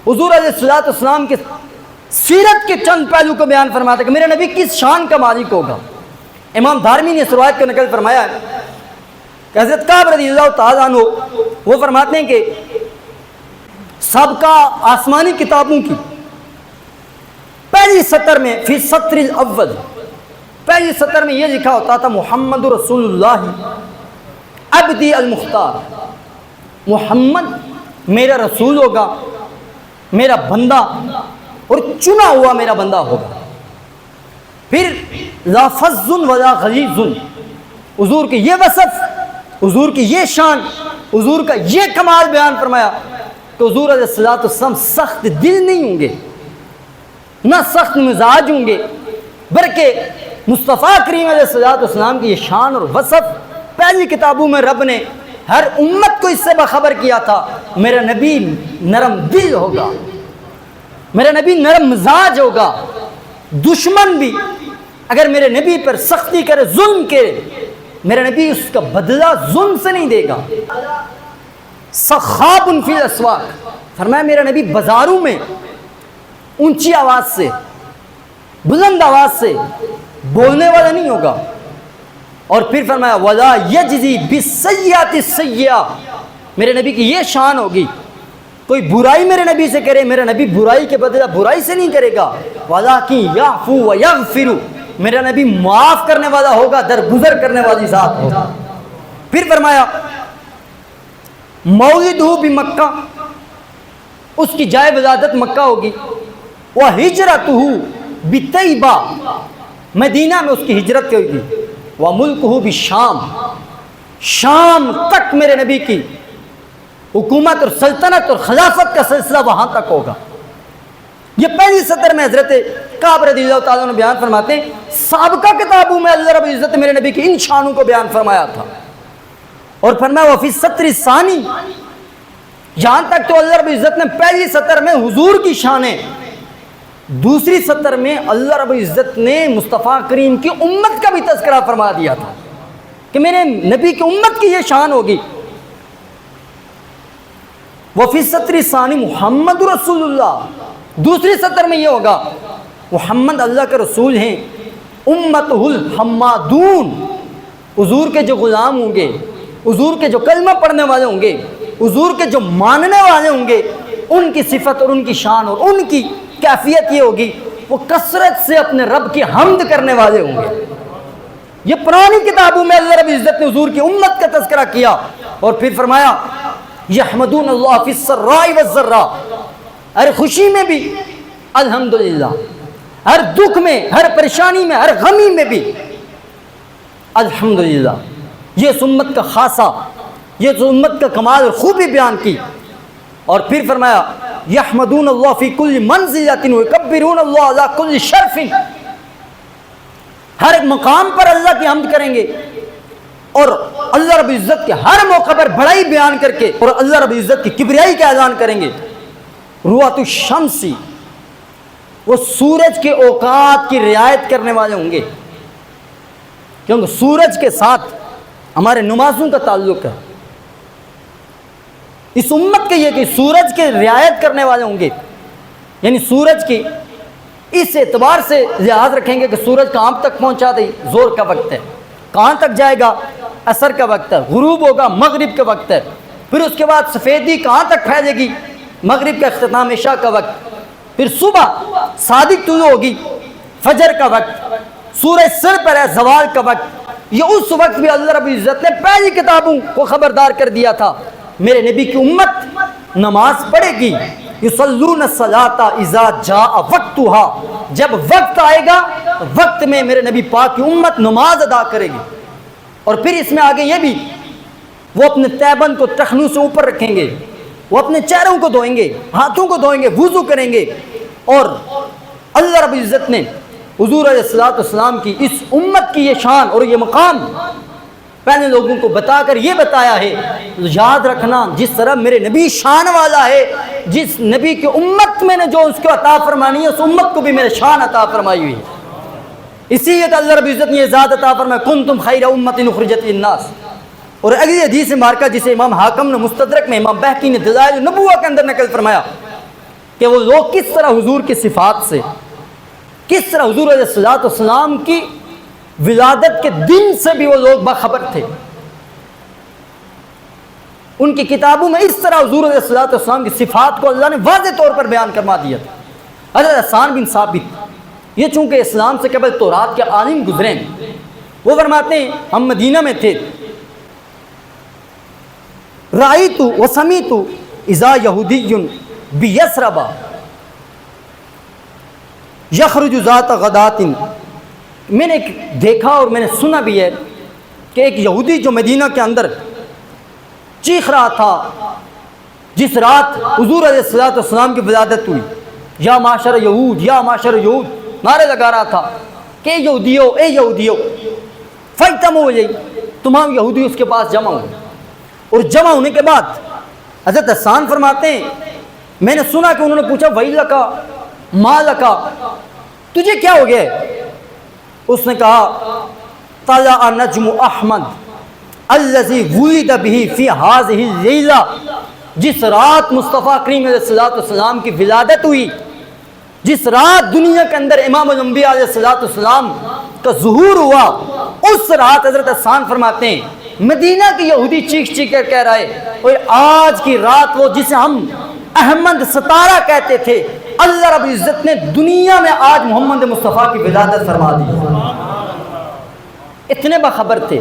حضور علیہ الصلوۃ والسلام کے سیرت کے چند پہلو کو بیان فرماتے کہ میرے نبی کس شان کا مالک ہوگا۔ امام دارمی نے اس روایت کو نقل فرمایا ہے کہ حضرت کعب رضی اللہ تعالیٰ عنہ وہ فرماتے ہیں کہ سابقہ آسمانی کتابوں کی پہلی سطر میں فی سطر الاول، پہلی سطر میں یہ لکھا ہوتا تھا محمد رسول اللہ عبدی المختار، محمد میرا رسول ہوگا، میرا بندہ اور چنا ہوا میرا بندہ ہوگا۔ پھر لا فظ ولا غلیظ، حضور کی یہ وصف، حضور کی یہ شان، حضور کا یہ کمال بیان فرمایا کہ حضور علیہ الصلوۃ والسلام سخت دل نہیں ہوں گے، نہ سخت مزاج ہوں گے، بلکہ مصطفیٰ کریم علیہ الصلوۃ والسلام کی یہ شان اور وصف پہلی کتابوں میں رب نے ہر امت کو اس سے باخبر کیا تھا، میرا نبی نرم دل ہوگا، میرا نبی نرم مزاج ہوگا، دشمن بھی اگر میرے نبی پر سختی کرے، ظلم کرے، میرا نبی اس کا بدلہ ظلم سے نہیں دے گا۔ سخاب فی الاسواق، فرمایا میرا نبی بازاروں میں اونچی آواز سے، بلند آواز سے بولنے والا نہیں ہوگا۔ اور پھر فرمایا وَلَا يَجْزِي بِالسَّيِّئَةِ السَّيِّئَةَ، میرے نبی کی یہ شان ہوگی، کوئی برائی میرے نبی سے کرے، میرا نبی برائی کے بدلہ برائی سے نہیں کرے گا۔ وَلَٰكِن يَعْفُو وَيَغْفِرُ، میرا نبی معاف کرنے والا ہوگا، درگزر کرنے والی ذات ہوگا۔ پھر فرمایا مولدہ بمکہ، اس کی جائے ولادت مکہ ہوگی۔ وَہجرتہ بطیبہ، مدینہ میں اس کی ہجرت ہوگی۔ وَمُلْکُهُ بِالشام، شام تک میرے نبی کی حکومت اور سلطنت اور خلافت کا سلسلہ وہاں تک ہوگا۔ یہ پہلی سطر میں حضرت کعب رضی اللہ تعالیٰ عنہ بیان فرماتے ہیں سابقہ کتابوں میں اللہ رب العزت نے میرے نبی کی ان شانوں کو بیان فرمایا تھا۔ اور فرمایا وفی السطر الثانی، یہاں تک تو اللہ رب العزت نے پہلی سطر میں حضور کی شانیں، دوسری سطر میں اللہ رب العزت نے مصطفیٰ کریم کی امت کا بھی تذکرہ فرما دیا تھا کہ میرے نبی کی امت کی یہ شان ہوگی۔ وفی السطر الثانی محمد رسول اللہ، دوسری سطر میں یہ ہوگا محمد اللہ کے رسول ہیں، امتہ الحمادون، حضور کے جو غلام ہوں گے، حضور کے جو کلمہ پڑھنے والے ہوں گے، حضور کے جو ماننے والے ہوں گے، ان کی صفت اور ان کی شان اور ان کی کیفیت یہ ہوگی وہ کثرت سے اپنے رب کی حمد کرنے والے ہوں گے۔ یہ پرانی کتابوں میں اللہ رب العزت نے حضور کی امت کا تذکرہ کیا۔ اور پھر فرمایا یحمدون اللہ فی السراء والضراء، ہر خوشی میں بھی الحمدللہ، ہر دکھ میں، ہر پریشانی میں، ہر غمی میں بھی الحمدللہ۔ یہ اس امت کا خاصہ، یہ اس امت کا کمال اور خوبی بیان کی۔ اور پھر فرمایا یحمدون اللہ فی کل منزلۃ ویکبرون اللہ علی کل شرف، ہر ایک مقام پر اللہ کی حمد کریں گے اور اللہ رب العزت کے ہر موقع پر بڑائی بیان کر کے اور اللہ رب العزت کی کبریائی کا اعلان کریں گے۔ روات الشمسی، وہ سورج کے اوقات کی رعایت کرنے والے ہوں گے، کیونکہ سورج کے ساتھ ہمارے نمازوں کا تعلق ہے۔ اس امت کے یہ کہ سورج کے رعایت کرنے والے ہوں گے، یعنی سورج کی اس اعتبار سے لحاظ رکھیں گے کہ سورج کہاں تک پہنچا دے، زور کا وقت ہے، کہاں تک جائے گا، عصر کا وقت ہے، غروب ہوگا، مغرب کا وقت ہے، پھر اس کے بعد سفیدی کہاں تک پھیلے گی، مغرب کا اختتام، عشاء کا وقت، پھر صبح صادق طلوع ہوگی، فجر کا وقت، سورج سر پر ہے، زوال کا وقت۔ یہ اس وقت بھی اللہ رب العزت نے پہلی کتابوں کو خبردار کر دیا تھا میرے نبی کی امت نماز پڑھے گی، یصلون الصلاۃ اذا جاء وقتها، جب وقت آئے گا وقت میں میرے نبی پاک کی امت نماز ادا کرے گی۔ اور پھر اس میں آگے یہ بھی وہ اپنے تیبند کو ٹخنوں سے اوپر رکھیں گے، وہ اپنے چہروں کو دھوئیں گے، ہاتھوں کو دھوئیں گے، وضو کریں گے۔ اور اللہ رب العزت نے حضور علیہ الصلوۃ والسلام کی اس امت کی یہ شان اور یہ مقام پہلے لوگوں کو بتا کر یہ بتایا ہے، یاد رکھنا جس طرح میرے نبی شان والا ہے، جس نبی کی امت میں نے جو اس کو عطا فرمانی ہے اس امت کو بھی میرے شان عطا فرمائی ہوئی ہے۔ اسی لیے اللہ رب العزت نے یہ ذات عطا فرمایا کنتم خیر امۃ اخرجت للناس۔ اور اگلی حدیث مبارکہ جسے امام حاکم نے مستدرک میں، امام بہقی نے دلائل النبوہ کے اندر نقل فرمایا کہ وہ لوگ کس طرح حضور کی صفات سے، کس طرح حضور علیہ الصلوۃ والسلام کی ولادت کے دن سے بھی وہ لوگ باخبر تھے. ان کی کتابوں میں اس طرح حضور علیہ الصلوۃ والسلام کی صفات کو اللہ نے واضح طور پر بیان کروا دیا تھا. حضرت حسان بن ثابت، یہ چونکہ اسلام سے قبل تورات کے عالم گزرے ہیں، وہ فرماتے ہیں ہم مدینہ میں تھے، رأیت و سمیت اذا یہودی بیسرب یخرج ذات غدات، میں نے دیکھا اور میں نے سنا بھی ہے کہ ایک یہودی جو مدینہ کے اندر چیخ رہا تھا جس رات حضور علیہ الصلوۃ والسلام کی ولادت ہوئی، یا معاشر یہود یا معاشر یہود، نعرے لگا رہا تھا کہ یہودیو اے یہودیو، فاجتمعوا الیہ، تمام یہودی اس کے پاس جمع ہوئے. اور جمع ہونے کے بعد حضرت حسان فرماتے ہیں میں نے سنا کہ انہوں نے پوچھا ویلکا ما لکا، تجھے کیا ہو گیا ہے؟ اس نے کہا طلع نجم احمد الذی ولد به فی هذه اللیلہ، جس رات مصطفیٰ کریم علیہ الصلوۃ والسلام کی ولادت ہوئی، جس رات دنیا کے اندر امام الانبیاء علیہ الصلوۃ والسلام کا ظہور ہوا، اس رات حضرت حسان فرماتے ہیں مدینہ کی یہودی چیخ چیخ کر کہہ رہا ہے اور آج کی رات وہ جسے ہم احمد ستارہ کہتے تھے، اللہ رب العزت نے دنیا میں آج محمد مصطفیٰ کی ولادت فرما دی. اتنے باخبر تھے.